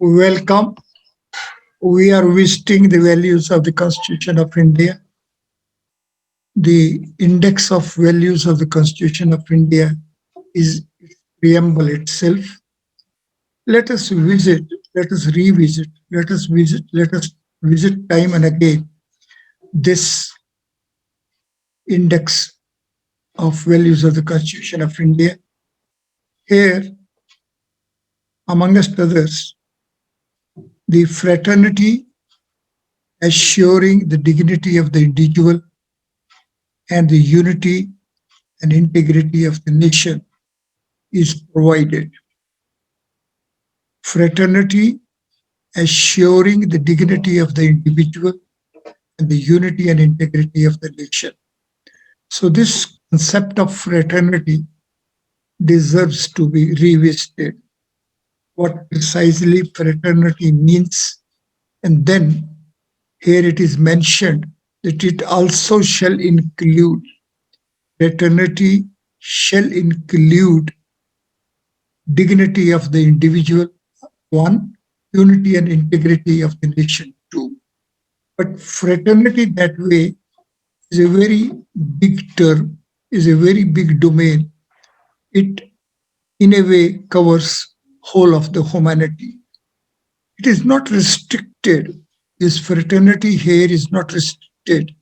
Welcome. We are visiting the values of the Constitution of India, the index of values of the Constitution of India is preamble itself. Let us visit, let us revisit, let us visit time and again this index of values of the Constitution of India. Here, amongst others, the fraternity assuring the dignity of the individual and the unity and integrity of the nation is provided. Fraternity assuring the dignity of the individual and the unity and integrity of the nation. So this concept of fraternity deserves to be revisited. What precisely fraternity means, and then here it is mentioned that it also shall include, fraternity shall include dignity of the individual, one, unity and integrity of the nation, two. But fraternity that way is a very big term, is a very big domain. It in a way covers whole of the humanity. It is not restricted. This fraternity here is not restricted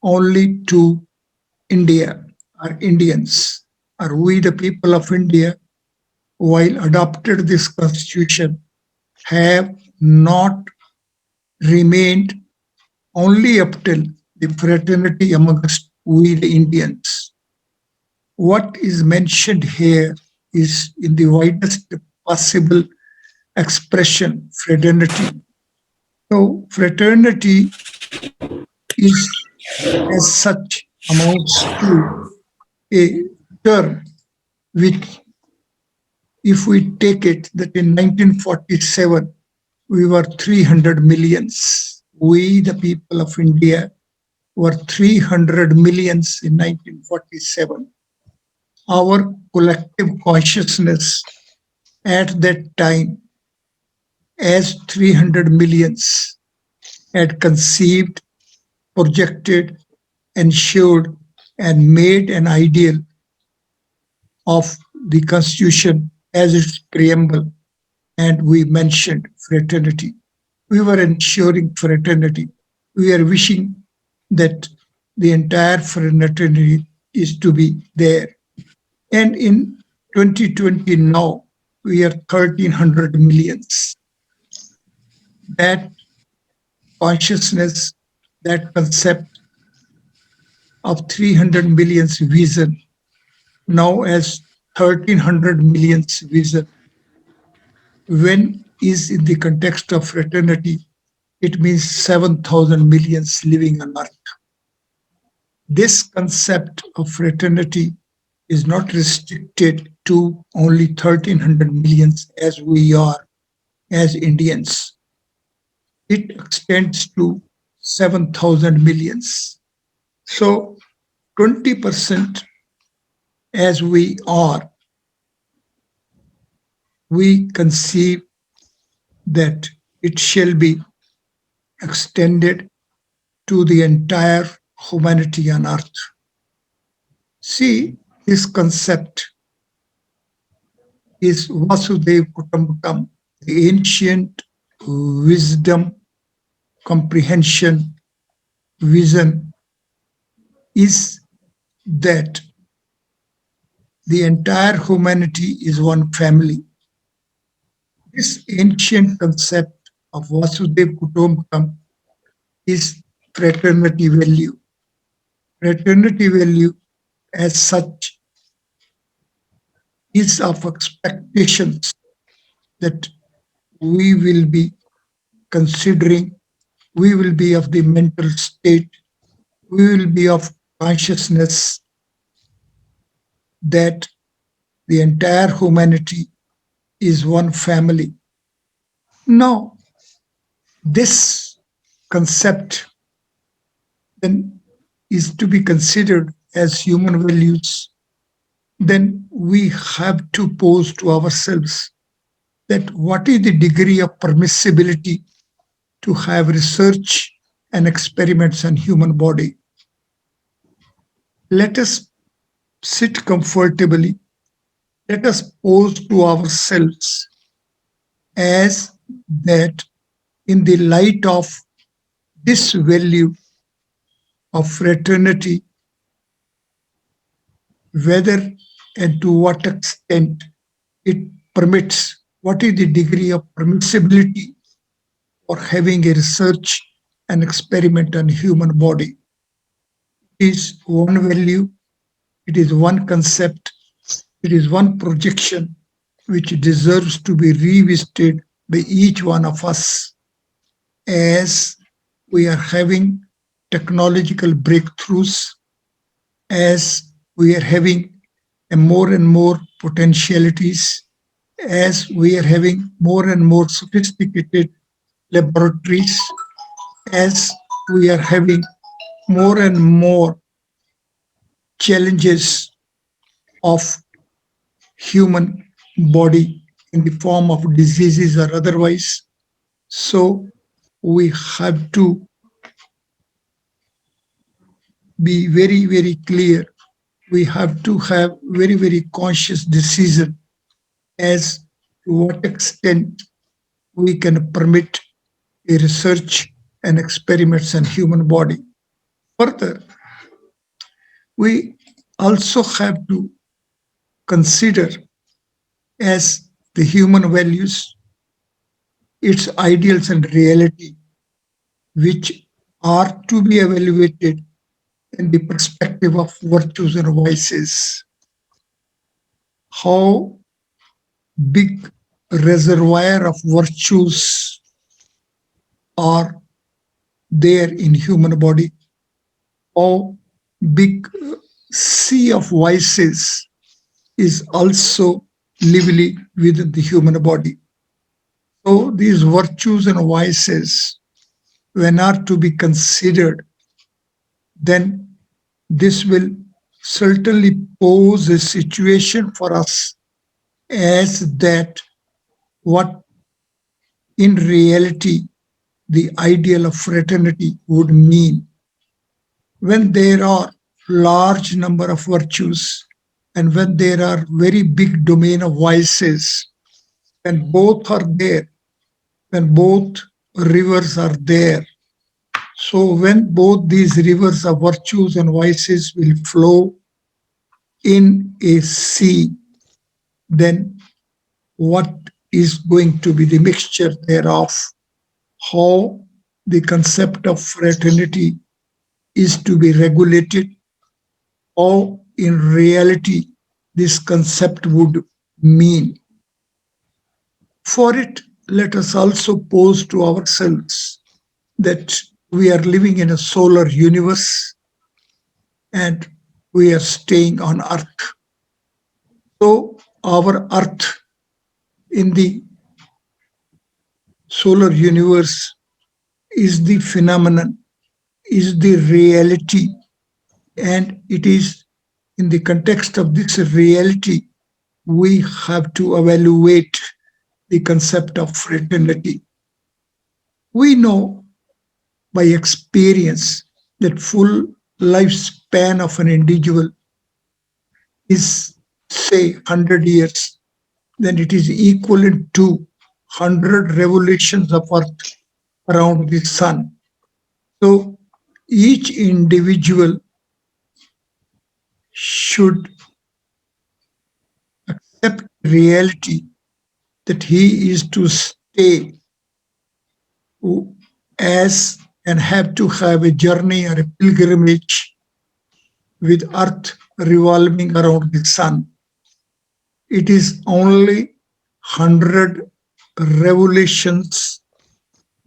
only to India or Indians, or we the people of India, while adopted this constitution, have not remained only up till the fraternity amongst we the Indians. What is mentioned here is in the widest possible expression, fraternity. So fraternity is as such amounts to a term which, if we take it that in 1947 we were 300 millions, we the people of India were 300 millions in 1947. Our collective consciousness at that time as 300 millions had conceived, projected, ensured, and made an ideal of the Constitution as its preamble, and we mentioned fraternity. We were ensuring fraternity. We are wishing that the entire fraternity is to be there. And in 2020 now, we are 1,300 millions. That consciousness, that concept of 300 millions vision, now as 1,300 millions vision, when is in the context of fraternity, it means 7,000 millions living on earth. This concept of fraternity is not restricted to only 1,300 millions as we are as Indians. It extends to 7,000 millions. So 20% as we are, we conceive that it shall be extended to the entire humanity on earth. See, this concept is Vasudhaiva Kutumbakam, the ancient wisdom, comprehension, vision is that the entire humanity is one family. This ancient concept of Vasudhaiva Kutumbakam is fraternity value. Fraternity value as such is of expectations that we will be considering, we will be of the mental state, we will be of consciousness that the entire humanity is one family. Now, this concept then is to be considered as human values. Then we have to pose to ourselves that what is the degree of permissibility to have research and experiments on human body. Let us sit comfortably. Let us pose to ourselves as that in the light of this value of fraternity, whether and to what extent it permits, what is the degree of permissibility for having a research and experiment on human body. It is one value, it is one concept, it is one projection which deserves to be revisited by each one of us as we are having technological breakthroughs, as we are having a more and more potentialities, as we are having more and more sophisticated laboratories, as we are having more and more challenges of human body in the form of diseases or otherwise. So we have to be very, very clear. We have to have very, very conscious decision as to what extent we can permit a research and experiments on human body. Further, we also have to consider as the human values, its ideals and reality, which are to be evaluated in the perspective of virtues and vices. How big reservoir of virtues are there in human body? How big sea of vices is also lively within the human body? So these virtues and vices, when are to be considered, then this will certainly pose a situation for us as that what in reality the ideal of fraternity would mean. When there are large number of virtues and when there are very big domain of vices, when both are there, when both rivers are there, so when both these rivers of virtues and vices will flow in a sea, then what is going to be the mixture thereof? How the concept of fraternity is to be regulated? How in reality this concept would mean? For it, let us also pose to ourselves that we are living in a solar universe and we are staying on Earth. So, our Earth in the solar universe is the phenomenon, is the reality, and it is in the context of this reality we have to evaluate the concept of fraternity. We know by experience that full lifespan of an individual is say 100 years, then it is equivalent to 100 revolutions of earth around the sun. So each individual should accept reality that he is to stay as and have to have a journey or a pilgrimage with earth revolving around the sun. It is only 100 revolutions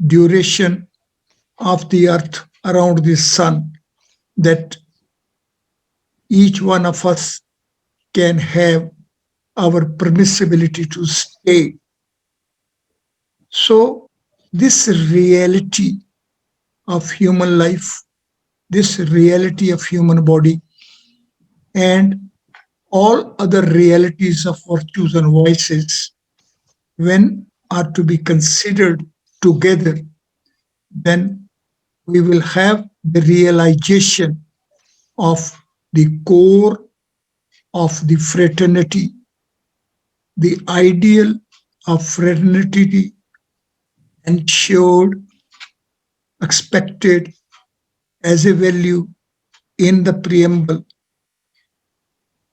duration of the earth around the sun that each one of us can have our permissibility to stay. So this reality of human life, this reality of human body, and all other realities of virtues and vices when are to be considered together, then we will have the realization of the core of the fraternity, the ideal of fraternity ensured, expected as a value in the preamble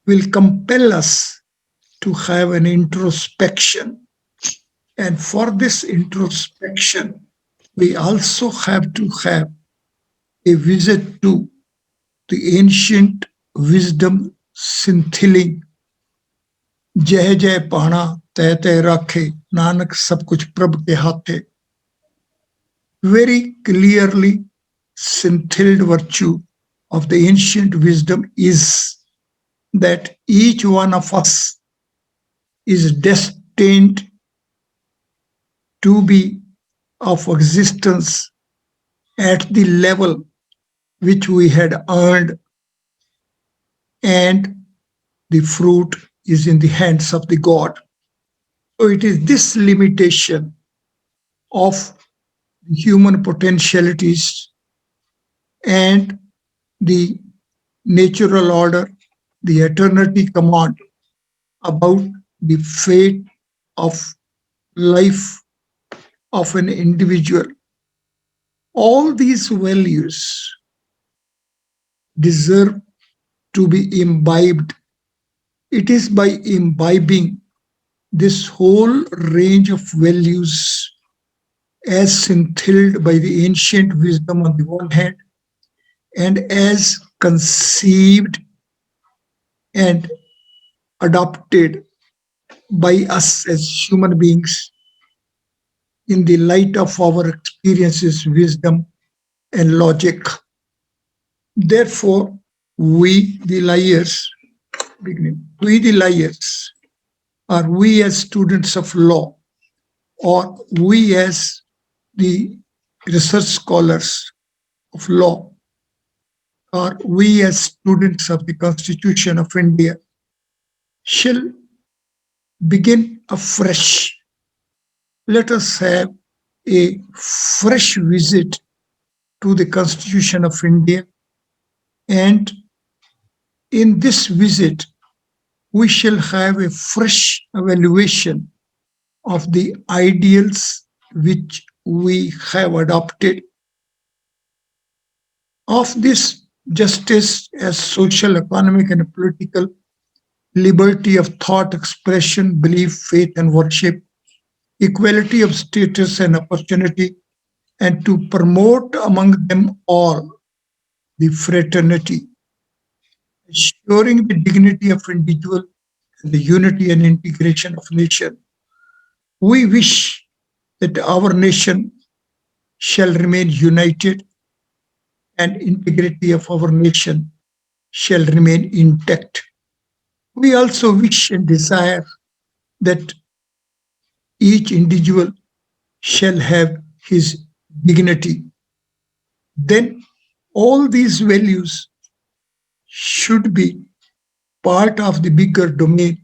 will compel us to have an introspection. And for this introspection, we also have to have a visit to the ancient wisdom scintilling. जय जय पाना तय तय राखे नानक सब कुछ प्रभ के हाथे. Very clearly scintilled virtue of the ancient wisdom is that each one of us is destined to be of existence at the level which we had earned, and the fruit is in the hands of the God. So it is this limitation of human potentialities and the natural order, the eternity command about the fate of life of an individual. All these values deserve to be imbibed. It is by imbibing this whole range of values as scintilled by the ancient wisdom on the one hand, and as conceived and adopted by us as human beings in the light of our experiences, wisdom, and logic. Therefore, we the liars, or we as students of law, or we as the research scholars of law, or we as students of the Constitution of India, shall begin afresh. Let us have a fresh visit to the Constitution of India, and in this visit, we shall have a fresh evaluation of the ideals which we have adopted, of this justice as social, economic, and political, liberty of thought, expression, belief, faith, and worship, equality of status and opportunity, and to promote among them all the fraternity, ensuring the dignity of individual and the unity and integration of nation. We wish that our nation shall remain united and integrity of our nation shall remain intact. We also wish and desire that each individual shall have his dignity. Then all these values should be part of the bigger domain,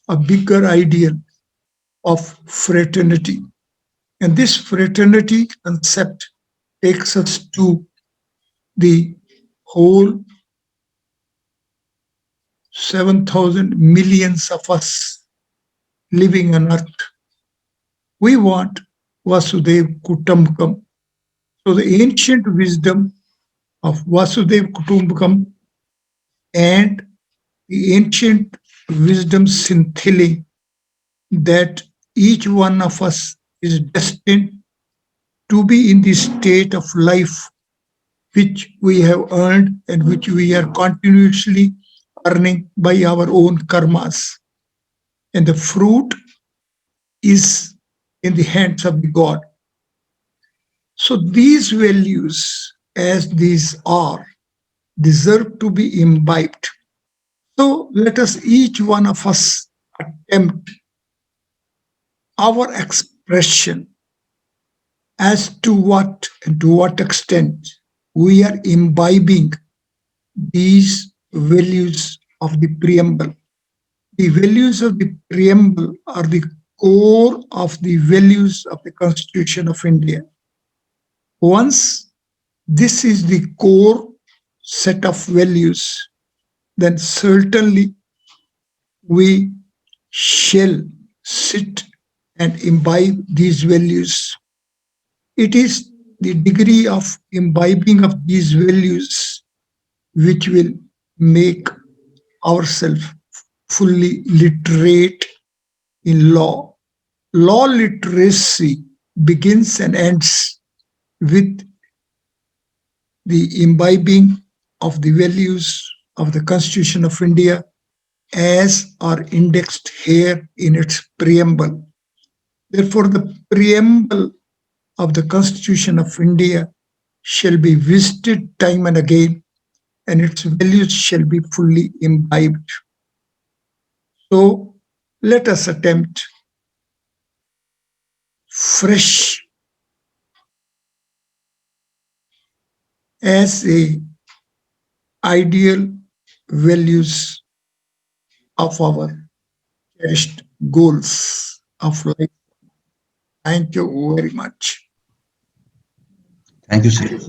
a bigger ideal of fraternity. And this fraternity concept takes us to the whole 7,000 millions of us living on earth. We want Vasudev Kutumbakam. So the ancient wisdom of Vasudev Kutumbakam and the ancient wisdom scintilling that each one of us is destined to be in the state of life which we have earned and which we are continuously earning by our own karmas. And the fruit is in the hands of the God. So these values, as these are, deserve to be imbibed. So let us, each one of us, attempt our expression as to what and to what extent we are imbibing these values of the preamble. The values of the preamble are the core of the values of the Constitution of India. Once this is the core set of values, then certainly we shall sit and imbibe these values. It is the degree of imbibing of these values which will make ourselves fully literate in law. Law literacy begins and ends with the imbibing of the values of the Constitution of India as are indexed here in its preamble. Therefore, the preamble of the Constitution of India shall be visited time and again, and its values shall be fully imbibed. So let us attempt fresh as a ideal values of our cherished goals of life. Thank you very much. Thank you, sir.